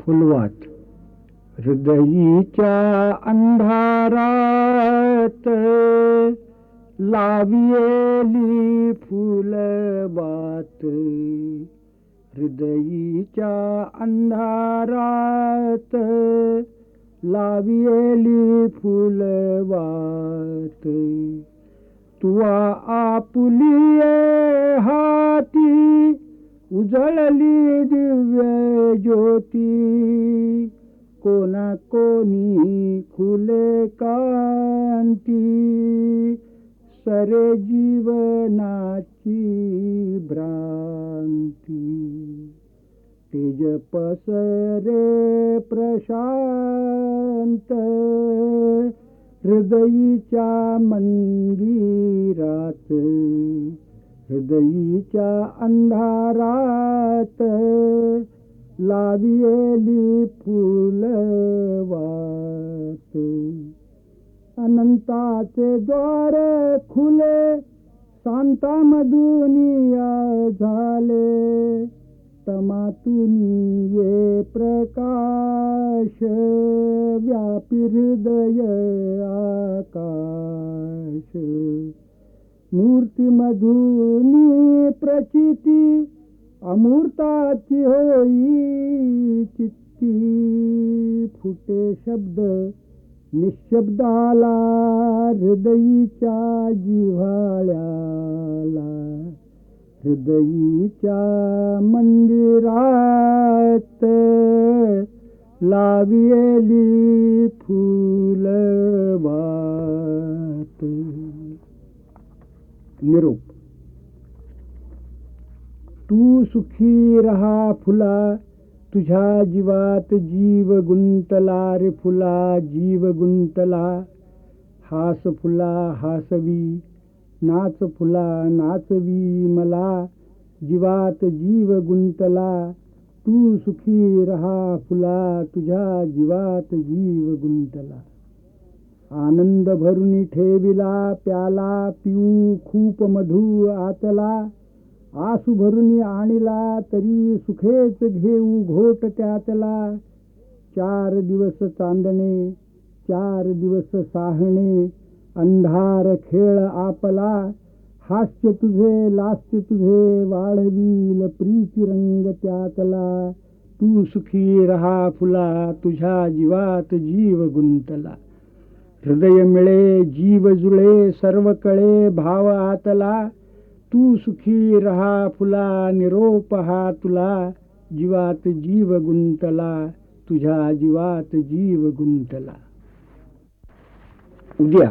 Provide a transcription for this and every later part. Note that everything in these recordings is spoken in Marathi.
फुलवात हृदयीच्या अंधारात लावियेली फुलवात हृदयीच्या अंधारात लावियेली फुलवात तुवा आपुलिये हाती उजळली दिव्य ज्योती कोणा कोणी खुले कांती सरे जीवनाची भ्रांती तेज पसरे प्रशांत हृदयीच्या मंदिरात हृदयीच्या अंधारात लावियेली फुलवात अनंताचे द्वार खुले शांतामधुनिया झाले तमातून ये प्रकाश व्यापी हृदय आकाश मूर्तिमधुनी प्रचिती अमूर्ताची होई चित्ती फुटे शब्द निशब्दाला हृदयीच्या जिव्हाळ्याला हृदयीच्या मंदिरात लावियेली फुलवात. निरोप. तू सुखी रहा फुला तुझ्या जीवात जीव गुंतला रे फुला जीव गुंतला हास फुला हासवी नाच फुला नाचवी मला जीवात जीव गुंतला तू सुखी रहा फुला तुझ्या जीवात जीव गुंतला. आनंद भरुनी ठेविला प्याला पिऊ खूप मधु आतला आसू भरुनी आणिला तरी सुखेच घेऊ घोट त्यातला. 4 दिवस चांदणे 4 दिवस साहणे अंधार खेळ आपला हास्य तुझे लास्य तुझे वाढवील प्रीती रंग त्यातला. तू सुखी रहा फुला तुझ्या जीवात जीव गुंतला हृदय मिळे जीव जुळे सर्व कळे भाव आतला. तू सुखी रहा फुला निरोप हा तुला जीवात जीव गुंतला तुझ्या जीवात जीव गुंतला. उद्या.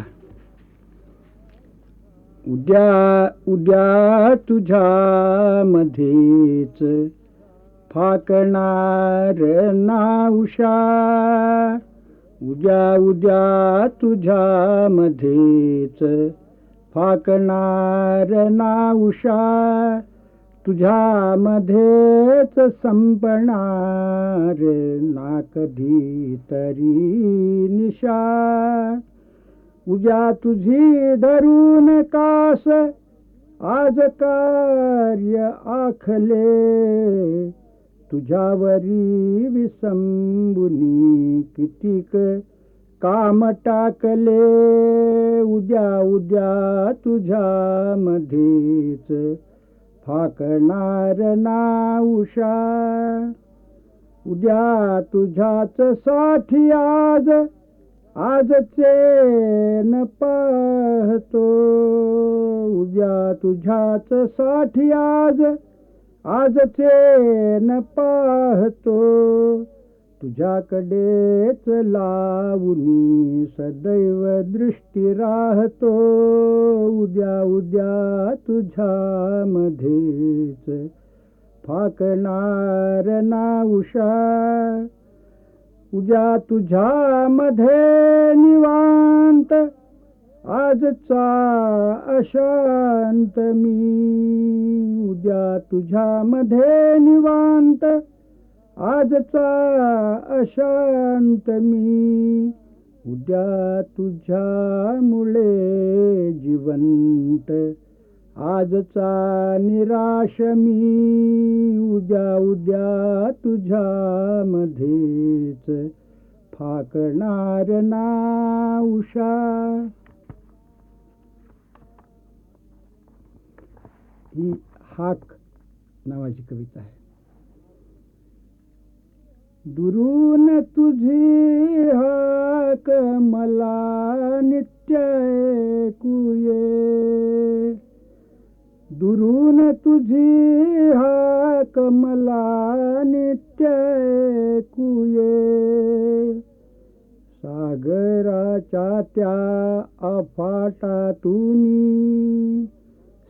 उद्या उद्या तुझ्या मध्येच फाकणार ना उषा उद्या उद्या तुझ्या मध्येच फाकणार ना उषा तुझ्या मध्येच संपणार ना कधी तरी निशा. उद्या तुझी धरून कास आज कार्य आखले तुझ्यावरी विसंबुनी कितीक काम टाकले. उद्या उद्या तुझ्या मध्येच फाकणार ना उषा उद्या तुझ्याच साठी आज आजचे न पाहतो उद्या तुझ्याच साठी आजचे न पाहतो तुझ्याकडेच लावूनी सदैव दृष्टी राहतो. उद्या उद्या तुझ्या मध्येच फाकणार ना उषा उद्या तुझ्या मध्ये निवांत आजचा अशांत मी. उद्या तुझ्या मध्ये निवांत आजचा अशांत मी. उद्या तुझ्या मुळे जिवंत आजचा निराश मी उद्या उद्या तुझ्या मध्येच फाकणार ना उषा. ही हाक नावाची कविता आहे. दुरून तुझी हाक मला नित्य ऐकू ये. दुरून तुझी हाक मला नित्य ऐकू ये. सागराच्या त्या अफाटातूनी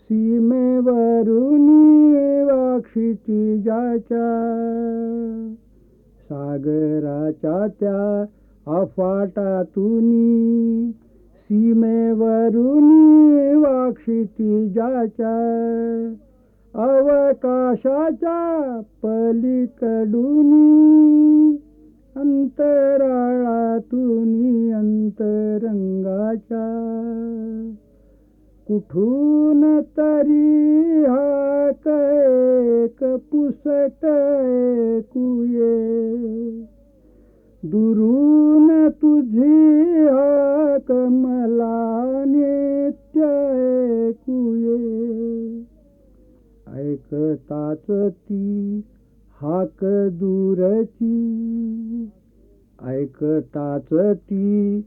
सीमेवरुनी वाक्षिती जाच्या. सागराच्या त्या अफाटातूनी सीमेवरुनी वाक्षिती जाच्या. अवकाशाच्या पलीकडूनी अंतराळातूनी अंतरंगाच्या. कुठून तरी हाक एक पुसट ऐकू ये. दुरून तुझी हाक मला नित्य ऐकू ये. ऐकताच ती हाक दूरची. ऐकताच ती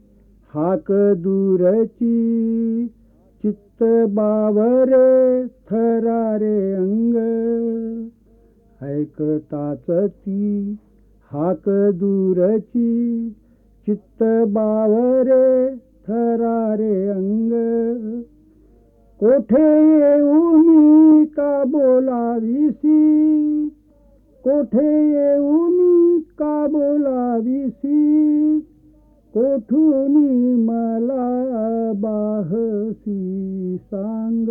हाक दूरची. चित्त बावरे थरारे अंग. ऐकताच ती हाक दूरची. चित्त बावरे थरारे अंग. कोठे येऊ मी का बोलावीसी. कोठे येऊ मी का बोलावीसी. कोठूनी मला बाहसी सांग.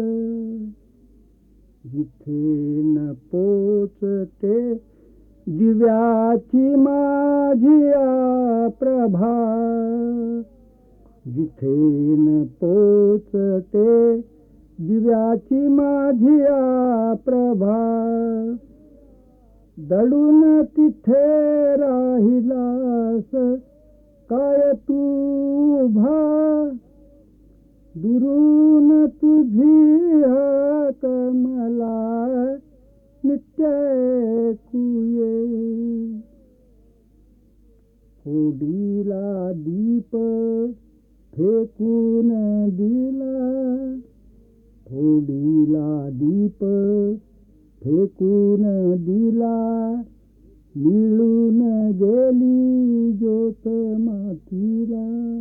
जिथे न पोचते दिव्याची माझी प्रभा. जिथे न पोचते दिव्याची माझी प्रभा. दडून तिथे राहिलास काय तू उभा. दुरून तुझी हाक मला नित्य ऐकू ये. होडीला दीप फेकून दिला. होडीला दीप फेकून दिला. मिळून गेली ज्योत मातीला.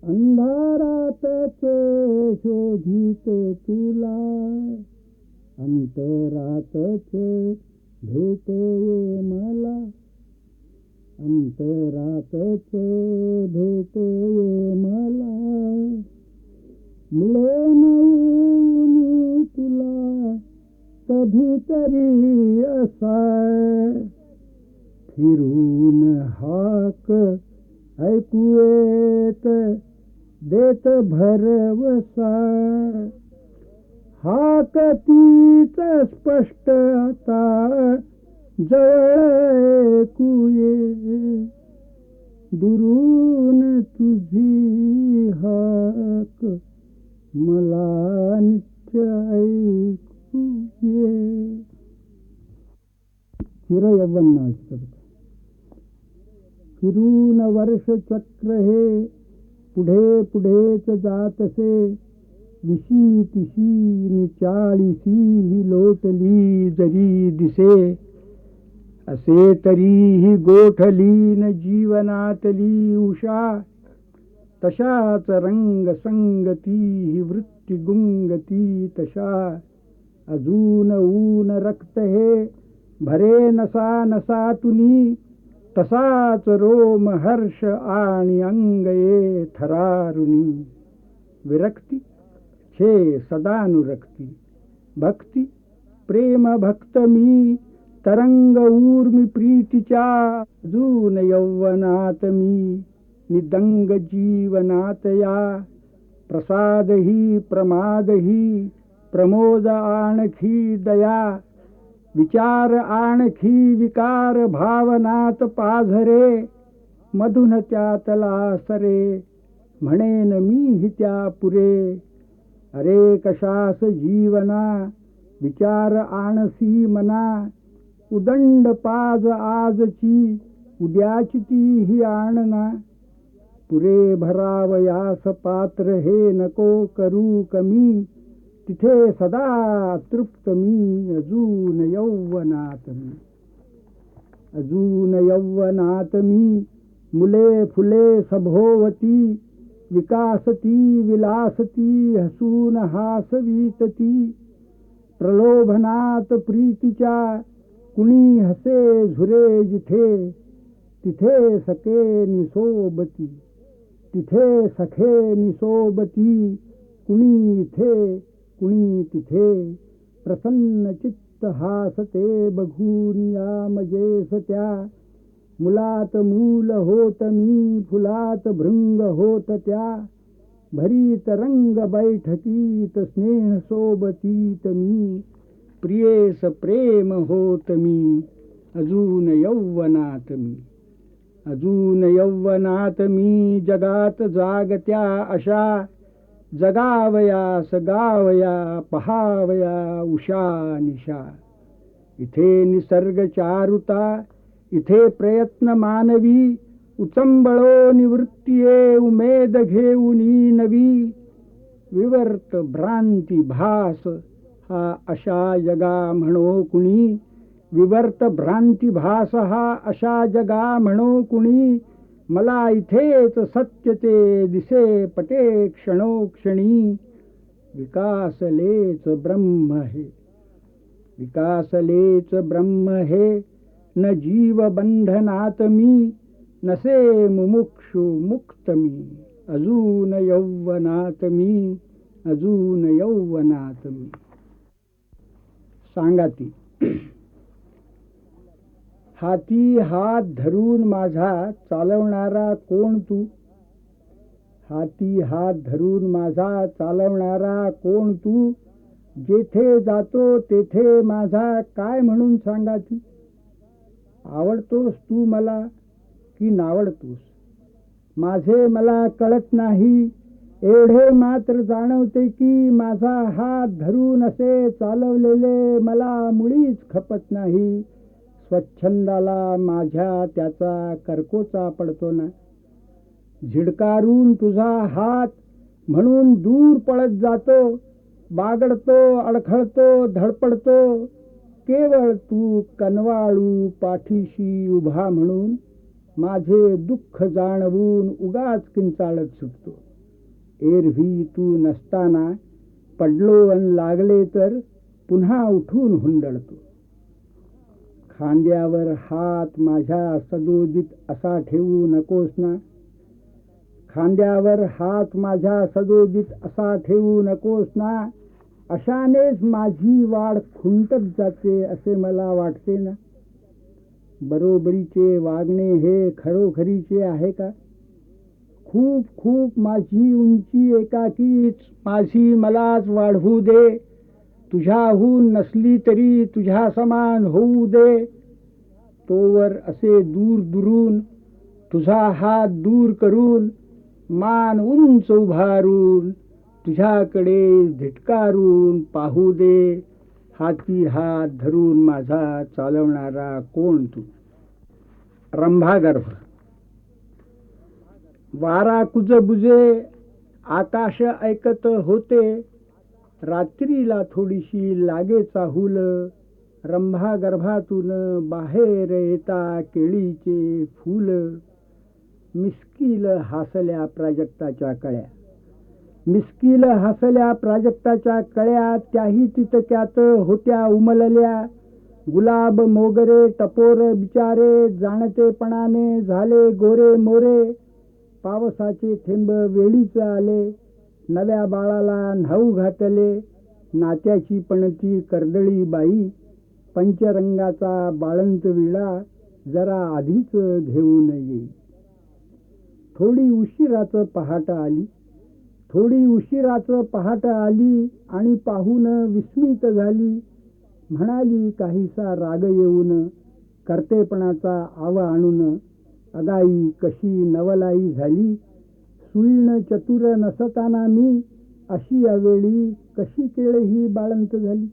अंधारातच शोधित तुला. अंतरातच भेट ये मला. अंतरातच भेट ये मला. मिळेन येऊन तुला कधीतरी असा. फिरून हाक ऐकू येत देत भरवसा. हाक तीच स्पष्ट आता जवळ ऐकू ये. दुरून तुझी हाक मला नित्य ऐकू ये. चिरयौवन नावाची कविता. फिरून वर्ष चक्र हे पुढे पुढेच जातसे. विशी तिशी नि 40 ही लोटली जरी दिसे. असे तरीही गोठली न जीवनातली उषा. तशाच रंग संगती ही वृत्ती गुंगती तशा. अजून ऊन रक्त हे भरे नसा नसातुनी. तसाच रोम हर्ष आणि अंग ये थरारुनी. विरक्ती छे सदानुरक्ती. भक्ती प्रेम भक्त मी. तरंग ऊर्मी प्रीतीच्या. अजून यौवनात मी निदंग जीवनात या. प्रसादही प्रमादही प्रमोद आणखी दया विचार आणखी विकार भावनात पाझरे मधुन त्यातला सरे म्हणेन मीही त्या पुरे अरे कशास जीवना विचार आणसी मना उदंड पाज आजची उद्याची तीही आणना पुरे भरावयास पात्र हे नको करू कमी तिथे सदा तृप्त मी अजून यौवनात मी मुले फुले सभोवती विकासती विलासती हसून हासवीतती प्रलोभनात प्रीतीच्या कुणी हसे झुरे जिथे तिथे सखे निसोबती कुणी इथे कुणी तिथे प्रसन्न चित्त हासते बघून या मजेस त्या मुलात मूल होत मी फुलात भृंग होत त्या भरीत रंग बैठकीत स्नेह सोबतीत मी प्रियेस प्रेम होत मी अजून यौवनात मी जगात जागत्या अशा जगावयास गावया पहावया उषा निशा इथे निसर्ग चारुता इथे प्रयत्न मानवी उचंबळो निवृत्तीये उमेद घेऊनी नवी विवर्त भ्रांती भास हा अशा जगा म्हणो कुणी विवर्त भ्रांती भास हा अशा जगा म्हणो कुणी मला इथेच सत्य ते दिसे पटे क्षणोक्षणी विकासलेच ब्रह्म हे न जीव बंधनात मी नसे मुमुक्षु मुक्त मी अजून यौवनात मी सांगाती हाती हात धरून माझा चालवणारा कोण तू हाती हात धरून माझा चालवणारा कोण तू जेथे जातो तेथे माझा काय म्हणून सांगाती आवडतोस तू मला की नावडतोस माझे मला कळत नाही एवढे मात्र जाणवते की माझा हात धरून असे चालवलेले मला मुळीच खपत नाही स्वच्छंदाला माझ्या त्याचा करकोचा पडतो ना झिडकारून तुझा हात म्हणून दूर पळत जातो बागडतो अडखळतो धडपडतो केवळ तू कनवाळू पाठीशी उभा म्हणून माझे दुःख जाणवून उगाच किंचाळत सुटतो एरवी तू नसताना पडलो अन लागले तर पुन्हा उठून हुंदडतो खांद्यावर हात माझ्या सदोदित असा ठेवू नकोस ना खांद्यावर हात माझ्या सदोदित असा ठेवू नकोस ना अशानेच माझी वाढ खुंटत जाते असे मला वाटते ना बरोबरीचे वागणे हे खरोखरीचे आहे का खूप खूप माझी उंची एकाकीच माझी मलाच वाढवू दे तुझ्याहून नसली तरी तुझ्या समान होऊ दे तोवर असे दूर दुरून तुझा हात दूर करून मान उंच उभारून तुझ्याकडे धिटकारून पाहू दे हाती हात धरून माझा चालवणारा कोण तू रंभागर्भ वारा कुजबुजे आकाश ऐकत होते रात्रीला थोडीशी लागे चाहूल रंभागर्भातून बाहेर येता केळीचे फूल मिस्किल हासल्या प्राजक्ताच्या कळ्या मिस्किल हसल्या प्राजक्ताच्या कळ्या त्याही तितक्यात होत्या उमलल्या गुलाब मोगरे टपोर बिचारे जाणतेपणाने झाले गोरे मोरे पावसाचे थेंब वेळीच आले नव्या बाळाला न्हाऊ घातले नात्याची पणती कर्दळी बाई पंचरंगाचा बाळंत विळा जरा आधीच घेऊन येई थोडी उशिराच पहाट आली थोडी उशिराच पहाट आली आणि पाहून विस्मित झाली. म्हणाली काहीसा राग येऊन, कर्तेपणाचा आवा आणून, अगाई कशी नवलाई झाली. सुईण चतुर नसताना मी, अशी यावेळी कशी केळ ही बाळंत झाली.